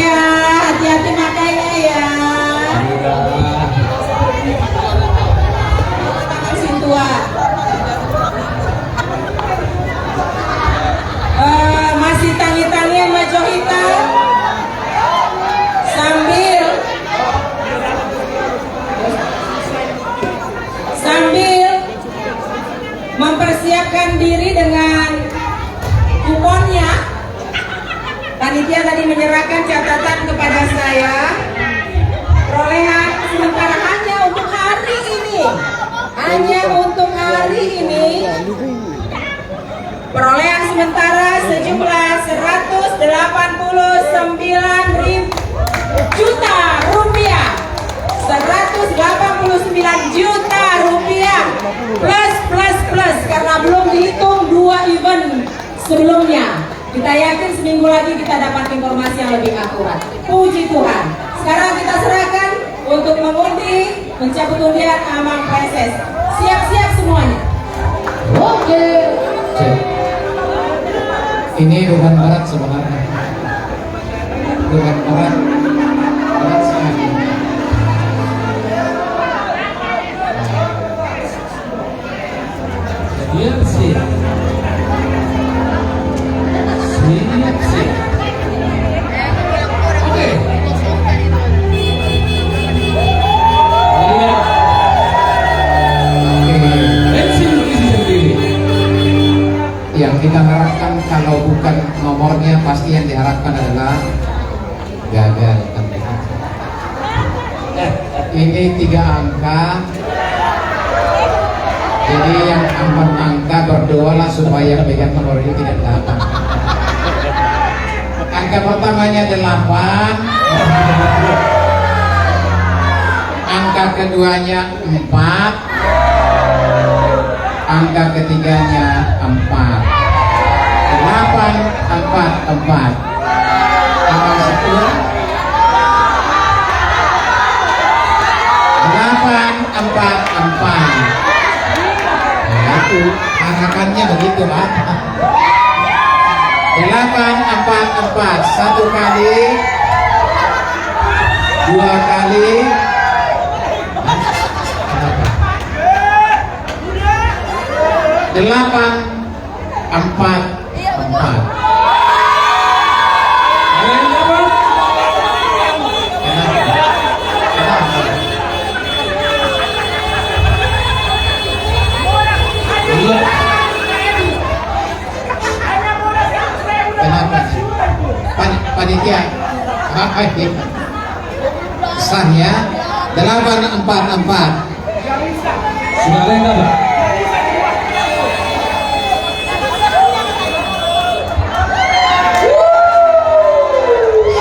ya, hati-hati makainya ya. Tangan sintua. Masih tangi-tangian Mbak Johita sambil mempersiapkan diri dengan kuponnya. Panitia tadi menyerahkan catatan kepada saya. Perolehan sementara hanya untuk hari ini. Perolehan sementara sejumlah 189 juta rupiah. 189 juta rupiah plus karena belum dihitung 2 event sebelumnya. Kita yakin seminggu lagi kita dapat informasi yang lebih akurat. Puji Tuhan. Sekarang kita serahkan untuk mengundi mencabut undian Amang PSS. Siap-siap semuanya. Oke. Ini bukan berat sebenarnya. Bukan berat sekali. Siap sih. Oke. Yang kita harapkan kalau bukan nomornya pasti yang diharapkan adalah gagal. Ini 3 angka. Jadi yang 4 angka berdoalah supaya pegang nomor ini tidak dapat. Angka pertamanya 8, angka keduanya 4, angka ketiganya 4. 8, 4, 4. Angka 10. 8, 4, 4. Ya, itu harapannya begitu lah. 8, 4, 4. 1 kali, 2 kali. 8, 4, 4. Panitia sah ya. 8, 4, 4. Sudah ada yang dapat?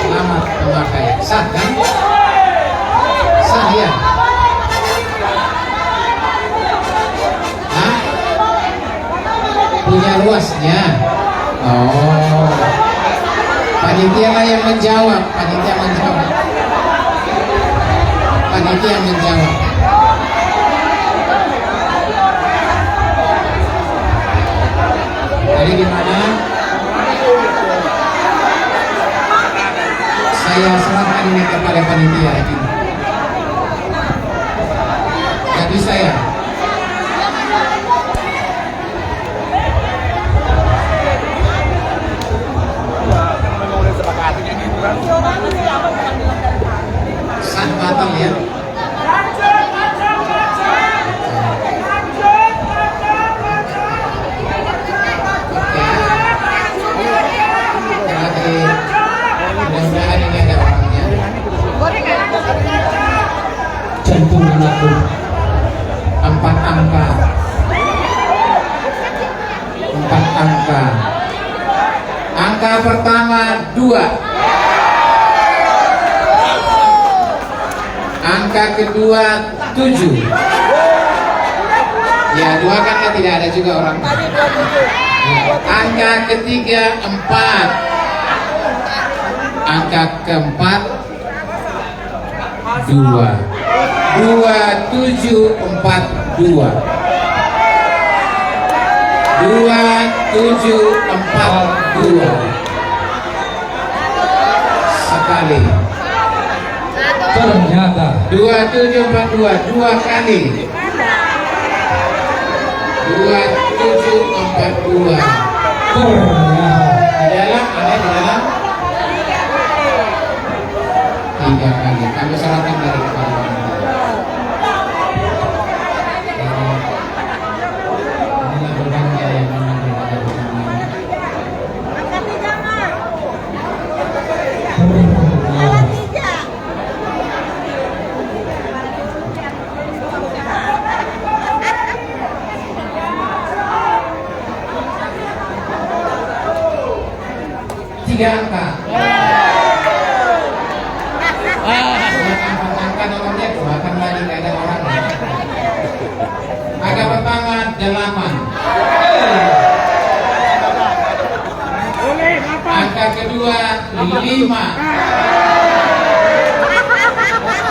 Selamat memakai. Sah kan? Sah ya. Hah? Punya luasnya. Oh, panitia lah yang menjawab. Panitia yang menjawab. Jadi gimana? Saya serahkan ini kepada panitia ini. Jadi saya. Sah batal ya. Mudah-mudahan ini ada orangnya. Jantung anakku. 4 angka. 4 angka. Angka pertama 2. Angka kedua 7. Ya, 2 kan tidak ada juga orang. Angka ketiga 4. Angka keempat 2. 2, 7, 4, 2. 2, 7, 4, 2. Sekali kali. Ternyata 2742 dua kali. 2742 ternyata di dalam, ada di dalam 3 kali. Kami serahkan dari kepada Anda. Inilah bebannya yang menanggung pada bersama. Tiga angka. Angka nomornya doakan lagi, nggak ada orang. Angka pertama 8. Angka kedua 5.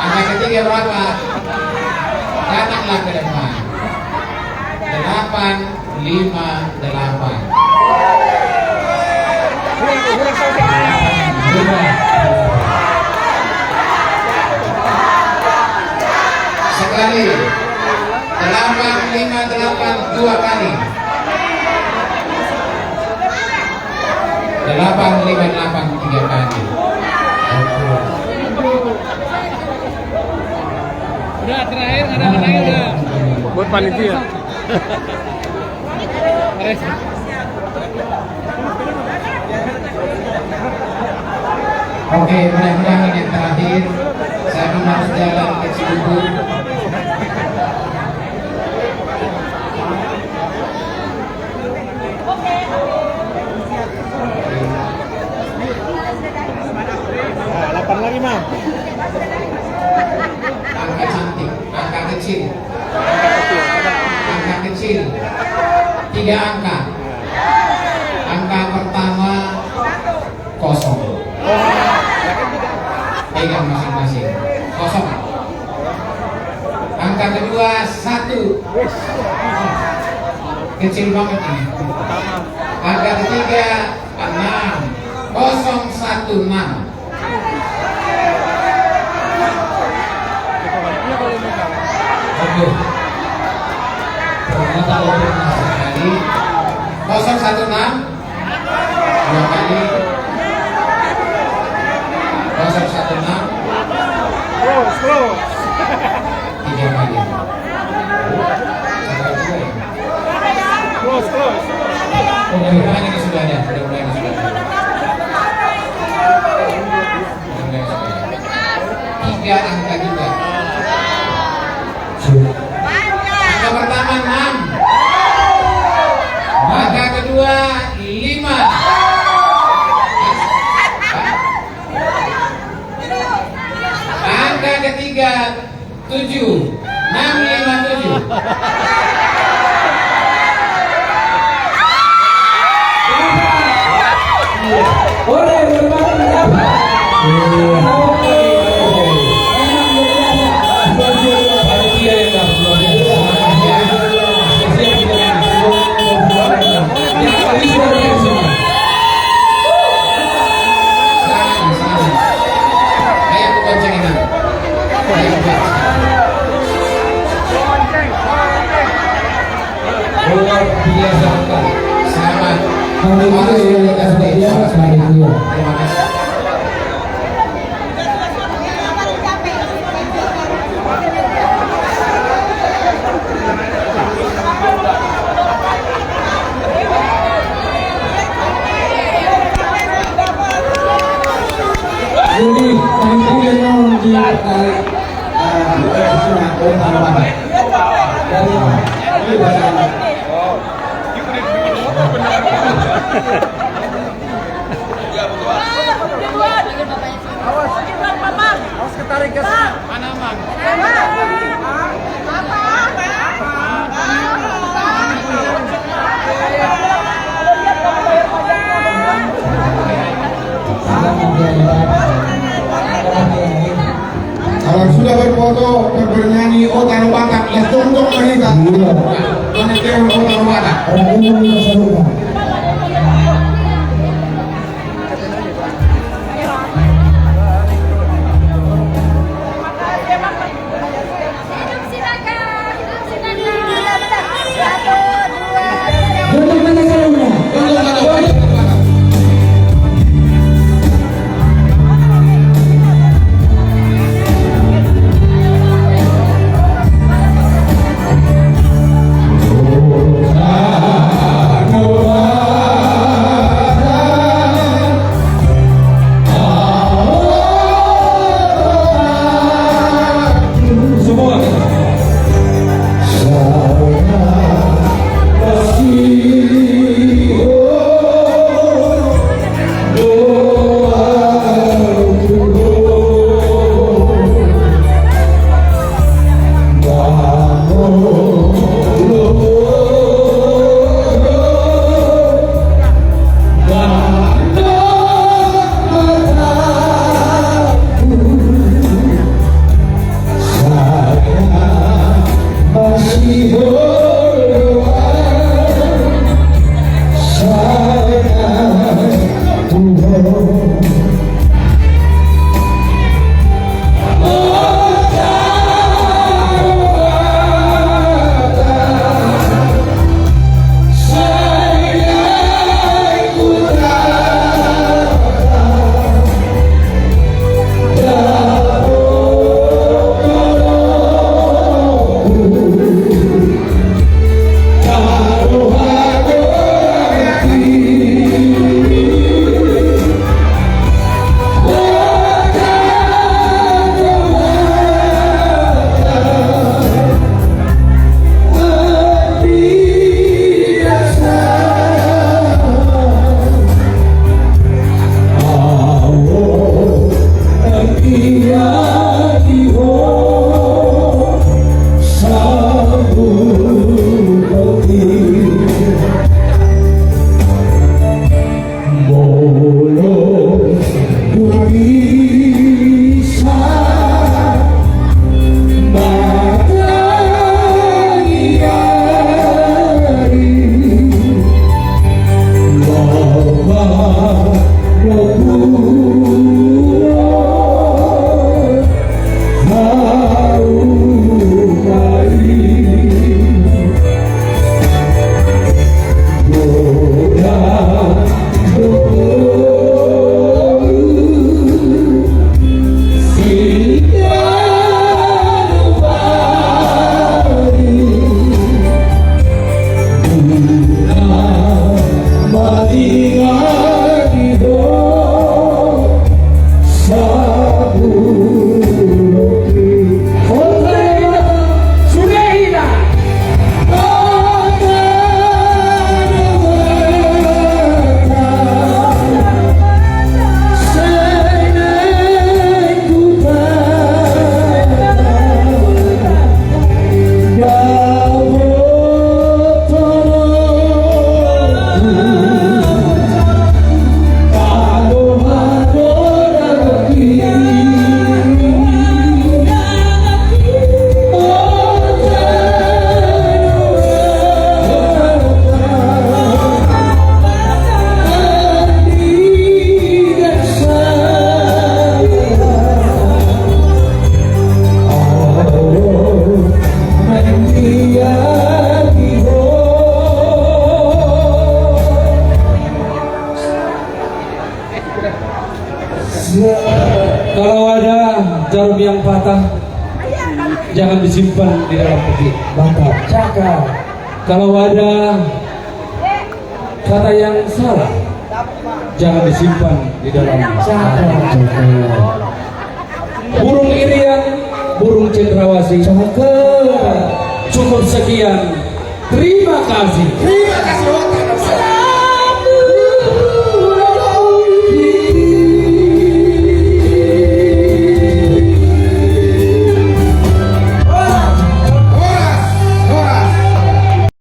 Angka ketiga berapa? Datanglah ke depan. 8, 5, 8. Sekali. 8, 5, 8 2 kali. 8, 5, 8 3 kali. udah terakhir ada menangnya udah buat panitia. Oke, mudah-mudahan yang terakhir saya akan harus jalan ke Cibubur. Lagi mah. Angka cantik, angka kecil. Angka kecil. 3 angka. Angka pertama 0. Pegang masing-masing. 0. Angka kedua 1. Kecil banget ini. Angka ketiga 6. 016. Oke. Ternyata lebih Sekali 016 2 kali 016 3 kali. Mudah-mudahan ini sudah ada. Mudah-mudahan ini sudah ada. Mudah-mudahan sudah ada. 3 angka juga. Angka pertama 6. Angka kedua 5. Angka ketiga 7. 6, 5, 7. Boleh berbagi dapat. panitia yang dah luar biasa. Siap kita yang paling luar biasa. Selamat. Ayo aku bonceng ini. Ayo bonceng. Luar biasa. Selamat. Terima Terima kasih. Jadi panitia yang ditarik dari Awas ketarik ke Mana Mang? Kalau sudah berfoto dan bernyanyi, oh taruh batak, ya tunggu mereka. Panitia yang mau taruh batak. Kalau ada jarum yang patah, jangan disimpan di dalam peti. Bapak jaga. Kalau ada kata yang salah, jangan disimpan di dalam jaga. Burung irian, burung cendrawasih. Cukup sekian. Terima kasih. Terima kasih.